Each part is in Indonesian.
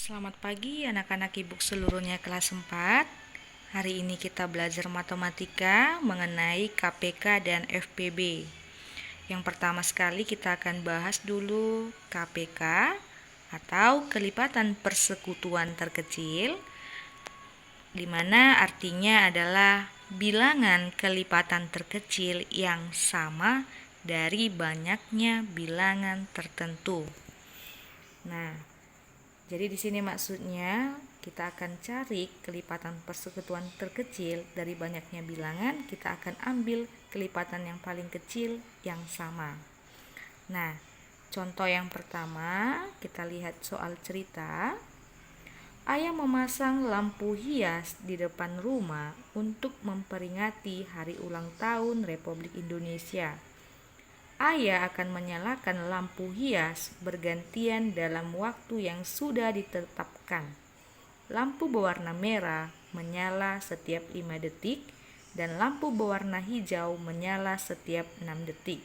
Selamat pagi anak-anak ibu seluruhnya kelas 4. Hari ini kita belajar matematika mengenai KPK dan FPB. Yang pertama sekali kita akan bahas dulu KPK atau kelipatan persekutuan terkecil, di mana artinya adalah bilangan kelipatan terkecil yang sama dari banyaknya bilangan tertentu. Nah, jadi di sini maksudnya kita akan cari kelipatan persekutuan terkecil dari banyaknya bilangan, kita akan ambil kelipatan yang paling kecil yang sama. Nah, contoh yang pertama, kita lihat soal cerita. Ayah memasang lampu hias di depan rumah untuk memperingati hari ulang tahun Republik Indonesia. Ayah akan menyalakan lampu hias bergantian dalam waktu yang sudah ditetapkan. Lampu berwarna merah menyala setiap 5 detik dan lampu berwarna hijau menyala setiap 6 detik.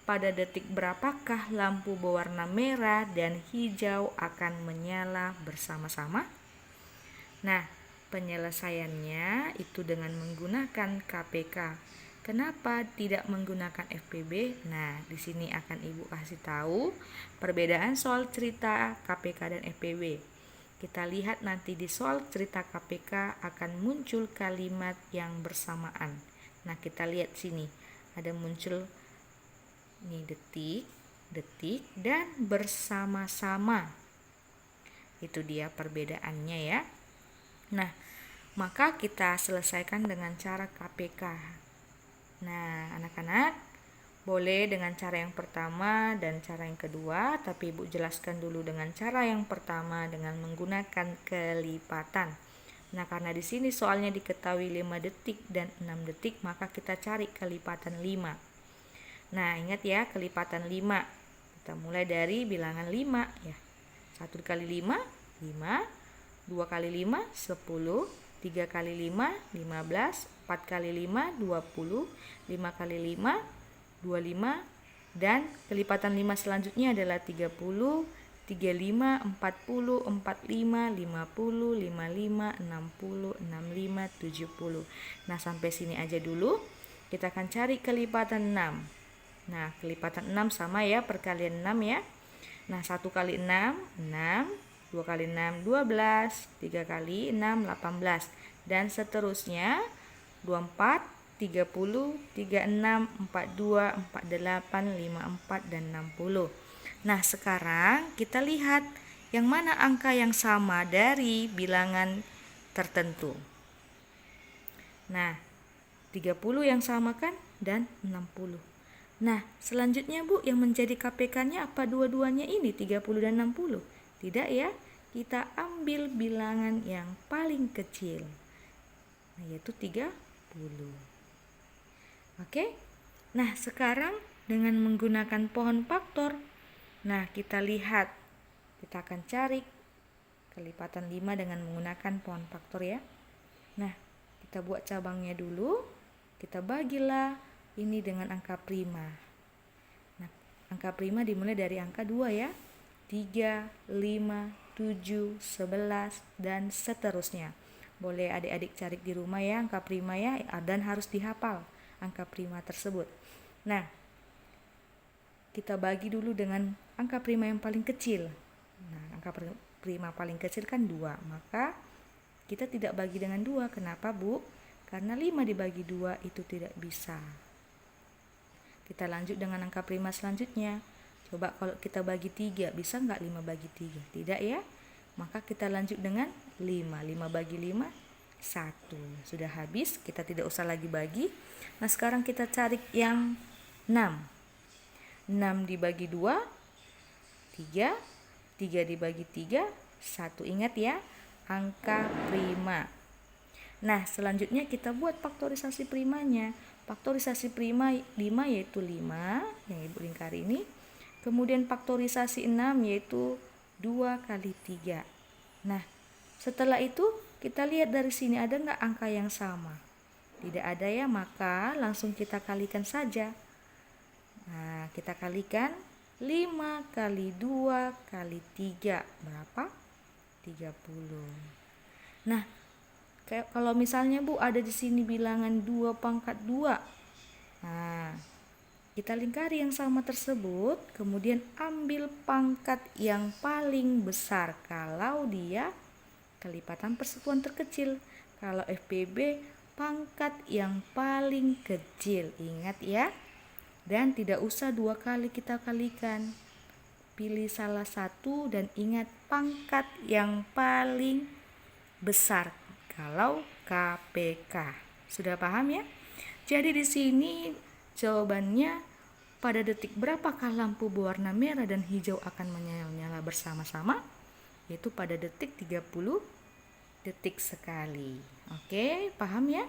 Pada detik berapakah lampu berwarna merah dan hijau akan menyala bersama-sama? Nah, penyelesaiannya itu dengan menggunakan KPK. Kenapa tidak menggunakan FPB? Nah, di sini akan Ibu kasih tahu perbedaan soal cerita KPK dan FPB. Kita lihat nanti di soal cerita KPK akan muncul kalimat yang bersamaan. Nah, kita lihat sini. Ada muncul nih detik, detik dan bersama-sama. Itu dia perbedaannya ya. Nah, maka kita selesaikan dengan cara KPK. Nah, anak-anak boleh dengan cara yang pertama dan cara yang kedua, tapi Ibu jelaskan dulu dengan cara yang pertama dengan menggunakan kelipatan. Nah, karena di sini soalnya diketahui 5 detik dan 6 detik, maka kita cari kelipatan 5. Nah, ingat ya, kelipatan 5. Kita mulai dari bilangan 5 ya. 1 kali 5, 5. 2 kali 5, 10. 3 kali 5, 15. 4 kali 5, 20. 5 kali 5, 25. Dan kelipatan 5 selanjutnya adalah 30, 35, 40, 45, 50, 55, 60, 65, 70. Nah, sampai sini aja dulu. Kita akan cari kelipatan 6. Nah, kelipatan 6 sama ya, perkalian 6 ya. Nah, 1 kali 6, 6. 2 kali 6, 12. 3 kali 6, 18. Dan seterusnya, 24, 30, 36, 42, 48, 54, dan 60. Nah, sekarang kita lihat yang mana angka yang sama dari bilangan tertentu. Nah, 30 yang sama kan dan 60. Nah, selanjutnya Bu, yang menjadi KPK-nya apa dua-duanya ini 30 dan 60? Tidak ya, kita ambil bilangan yang paling kecil, yaitu 30. Oke, nah sekarang dengan menggunakan pohon faktor, nah kita lihat, kita akan cari kelipatan 5 dengan menggunakan pohon faktor ya. Nah, kita buat cabangnya dulu, kita bagilah ini dengan angka prima. Nah, angka prima dimulai dari angka 2 ya. 3, 5, 7, 11, dan seterusnya. Boleh adik-adik cari di rumah ya angka prima ya, dan harus dihafal angka prima tersebut. Nah, kita bagi dulu dengan angka prima yang paling kecil. Nah, angka prima paling kecil kan 2, maka kita tidak bagi dengan 2. Kenapa Bu? Karena 5 dibagi 2 itu tidak bisa. Kita lanjut dengan angka prima selanjutnya. Coba kalau kita bagi 3, bisa nggak 5 bagi 3? Tidak ya? Maka kita lanjut dengan 5. 5 bagi 5, 1. Sudah habis, kita tidak usah lagi bagi. Nah, sekarang kita cari yang 6. 6 dibagi 2, 3. 3 dibagi 3, 1. Ingat ya, angka prima. Nah, selanjutnya kita buat faktorisasi primanya. Faktorisasi prima 5 yaitu 5 yang Ibu lingkari ini. Kemudian faktorisasi 6 yaitu 2 kali 3. Nah, setelah itu kita lihat dari sini ada nggak angka yang sama? Tidak ada ya, maka langsung kita kalikan saja. Nah, kita kalikan 5 kali 2 kali 3 berapa? 30. Nah, kalau misalnya Bu ada di sini bilangan 2 pangkat 2. Nah, kita lingkari yang sama tersebut, kemudian ambil pangkat yang paling besar kalau dia kelipatan persekutuan terkecil. Kalau FPB pangkat yang paling kecil, ingat ya. Dan tidak usah 2 kali kita kalikan. Pilih salah satu dan ingat pangkat yang paling besar kalau KPK. Sudah paham ya? Jadi di sini jawabannya pada detik berapakah lampu berwarna merah dan hijau akan menyala-nyala bersama-sama? Yaitu pada detik 30 detik sekali. Oke, paham ya?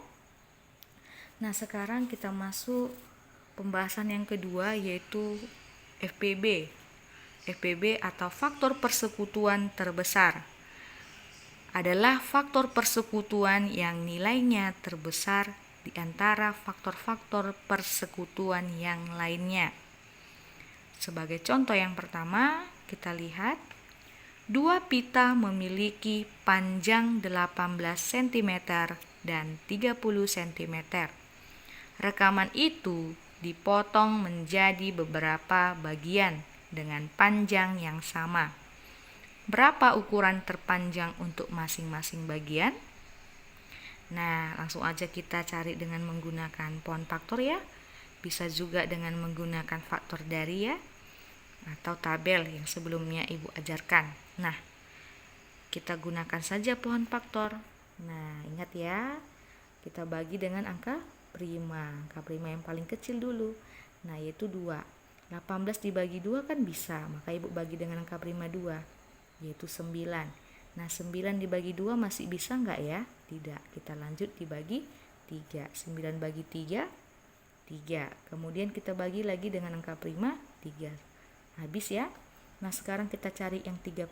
Nah, sekarang kita masuk pembahasan yang kedua yaitu FPB. FPB atau faktor persekutuan terbesar adalah faktor persekutuan yang nilainya terbesar di antara faktor-faktor persekutuan yang lainnya. Sebagai contoh yang pertama, kita lihat 2 pita memiliki panjang 18 cm dan 30 cm. Rekaman itu dipotong menjadi beberapa bagian dengan panjang yang sama. Berapa ukuran terpanjang untuk masing-masing bagian? Nah, langsung aja kita cari dengan menggunakan pohon faktor ya. Bisa juga dengan menggunakan faktor dari ya, atau tabel yang sebelumnya Ibu ajarkan. Nah, kita gunakan saja pohon faktor. Nah, ingat ya, kita bagi dengan angka prima. Angka prima yang paling kecil dulu. Nah, yaitu 2. 18 dibagi 2 kan bisa, maka Ibu bagi dengan angka prima 2, yaitu 9. Nah, 9 dibagi 2 masih bisa enggak ya? Tidak. Kita lanjut dibagi 3. 9 bagi 3, 3. Kemudian kita bagi lagi dengan angka prima 3. Habis ya. Nah, sekarang kita cari yang 30.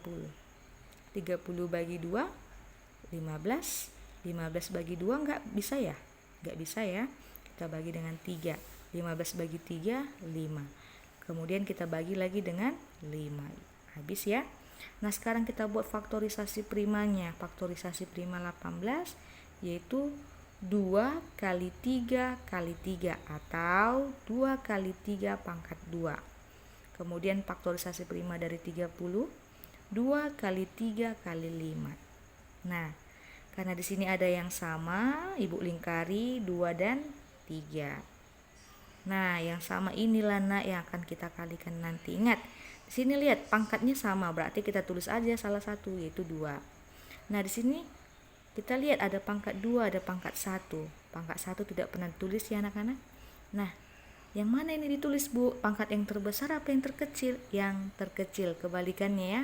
30 bagi 2, 15. 15 bagi 2 enggak bisa ya? Enggak bisa ya. Kita bagi dengan 3. 15 bagi 3, 5. Kemudian kita bagi lagi dengan 5. Habis ya. Nah, sekarang kita buat faktorisasi primanya. Faktorisasi prima 18 yaitu 2 kali 3 kali 3 atau 2 kali 3 pangkat 2. Kemudian faktorisasi prima dari 30, 2 kali 3 kali 5. Nah, karena di sini ada yang sama, Ibu lingkari 2 dan 3. Nah, yang sama inilah nak yang akan kita kalikan nanti. Ingat, di sini lihat pangkatnya sama, berarti kita tulis aja salah satu yaitu 2. Nah, di sini kita lihat ada pangkat 2, ada pangkat 1. Pangkat 1 tidak pernah tulis ya anak-anak. Nah, yang mana ini ditulis Bu? Pangkat yang terbesar apa yang terkecil? Yang terkecil, kebalikannya ya.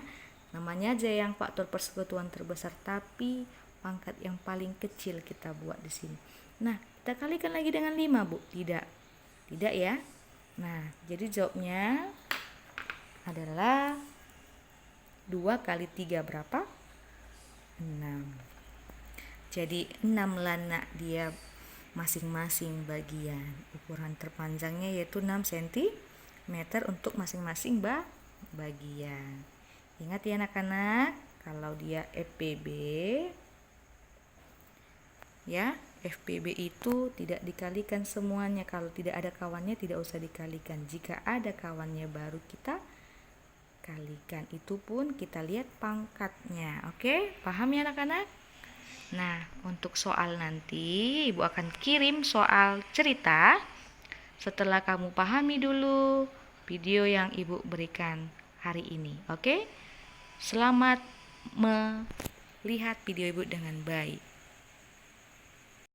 Namanya aja yang faktor persekutuan terbesar, tapi pangkat yang paling kecil kita buat di sini. Nah, kita kalikan lagi dengan 5 Bu. Tidak ya. Nah, jadi jawabnya adalah 2 kali 3 berapa? 6. Jadi 6 lanak dia masing-masing bagian. Ukuran terpanjangnya yaitu 6 cm untuk masing-masing bagian. Ingat ya anak-anak, kalau dia FPB ya, FPB itu tidak dikalikan semuanya. Kalau tidak ada kawannya tidak usah dikalikan. Jika ada kawannya baru kita kalikan. Itu pun kita lihat pangkatnya. Oke, paham ya anak-anak? Nah, untuk soal nanti Ibu akan kirim soal cerita setelah kamu pahami dulu video yang Ibu berikan hari ini. Oke? Selamat melihat video Ibu dengan baik.